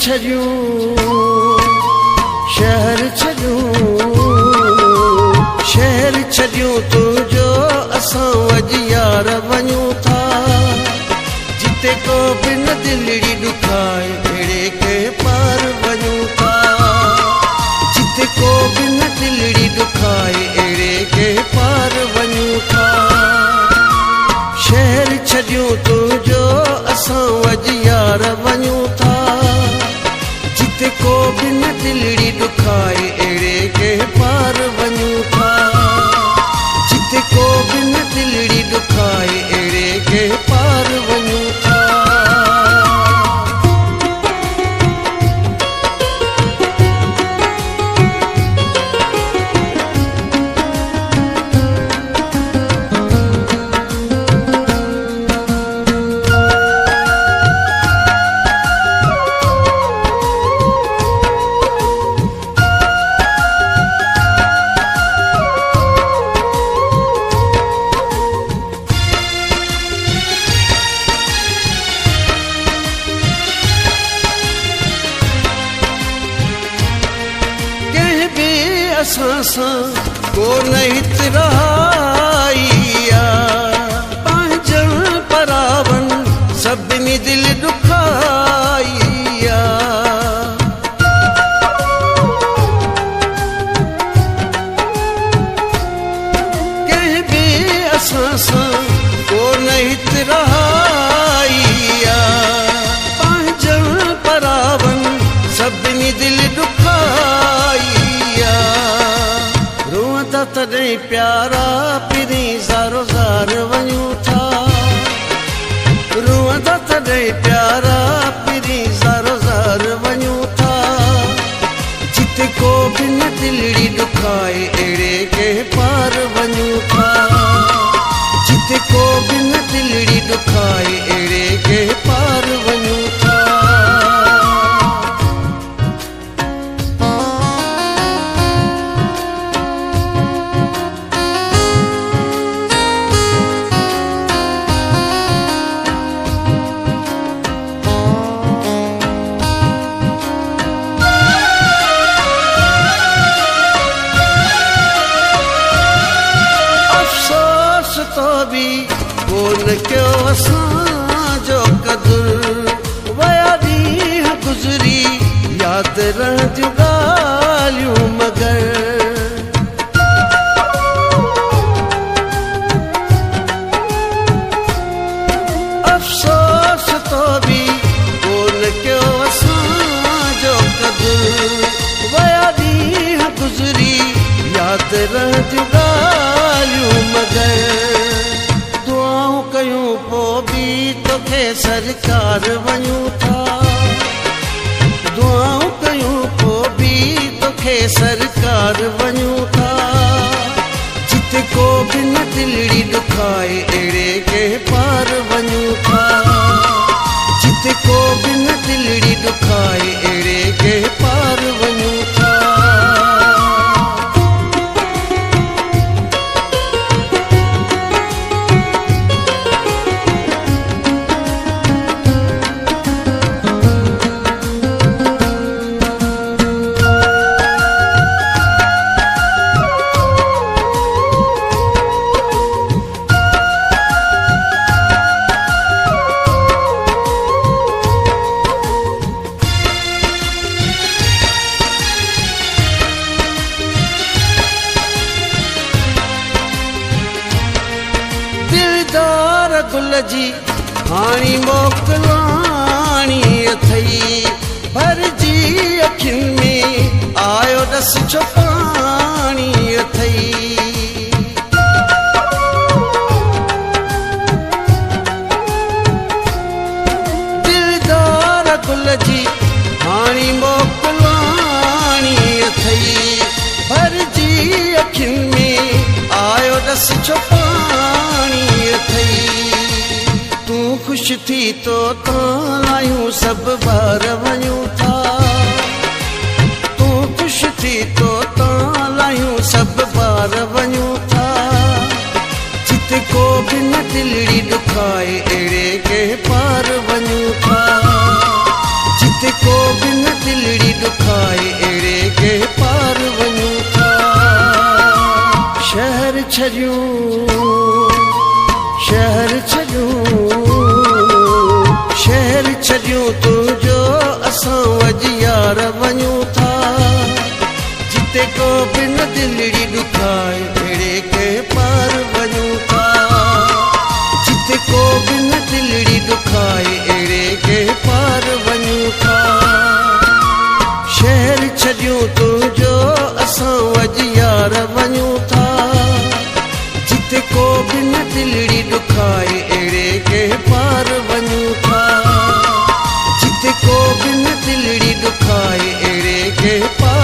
छॾियूं शहर छॾियूं शहर छॾियूं तुंहिंजो असां अॼु यार वञूं था जिते को बि न दिलड़ी ॾुखाए अहिड़े के पार वञूं था जिते को बि न दिलड़ी ॾुखाए अहिड़े के पार वञूं था शहर छॾियूं तुंहिंजो असां अॼु यार वञूं था जिते को बि न दिलड़ी ॾुखाए अहिड़े के पार वञूं था जिते को बि न दिलड़ी ॾुखाए अहिड़े के पार वञूं था असां सां को न हितराइया पंहिंजण परावन सभिनी दिल ॾुखाइया कंहिं बि असां सां को न हितराइया पंहिंजण परावन सभिनी दिल ॾुखाइया तॾहिं प्यारा पिरी ज़ारो ज़ार वञूं था रुअंदा तॾहिं प्यारा पिरी ज़ारो ज़ार वञूं था जिते को बि न दिलड़ी ॾुखाए अहिड़े के पार वञूं था जिते को बि न दिलड़ी ॾुखाए अहिड़े के पार वञूं था तो भी कोन कयो असांजो क़दुरु वया ॾींहं गुज़री यादि रहंदियूं ॻाल्हियूं मगर अफ़सोस तो भी कोन कयो असांजो क़दुरु वया ॾींहं गुज़री यादि रहंदियूं ॻाल्हियूं मगर कयूं पोइ बि तोखे सरकार वञूं था दुआऊं कयूं पोइ बि तोखे सरकार वञूं था जिते को बि न दिलड़ी ॾुखाए अहिड़े के पार वञूं था जिते को बि न दिलड़ी ॾुखाए अहिड़े के पार वञूं था गुल जी हाणी मोकिलाणी अथई भरिजी अखियुनि में आयो रस जो पाणी अथई दिलदार गुल जी हाणी मोकिलाणी अथई भरिजी अखियुनि में आयो रस जो पाणी अथई तूं ख़ुशि थी तो लायूं सभु ॿार वञूं था तूं ख़ुशि थी तो लायूं सभु ॿार वञूं था जिते को बि न दिलड़ी ॾुखाए अहिड़े के पार वञूं था जिते को बि न दिलड़ी ॾुखाए अहिड़े के पार वञूं था। शहर छॾियूं शहर छॾियूं तुंहिंजो असां अॼु यार वञूं था। जिते को बि न दिलड़ी ॾुखाए अहिड़े के पार वञूं था। जिते को बि न दिलड़ी ॾुखाए अहिड़े के पार वञूं था। शहर छॾियूं तुंहिंजो असां अॼु यार वञूं था। जिते को बि न दिलड़ी ॾुखाए अहिड़े के पार वञूं था। जिते को बि न दिलड़ी ॾुखाए अहिड़े के पार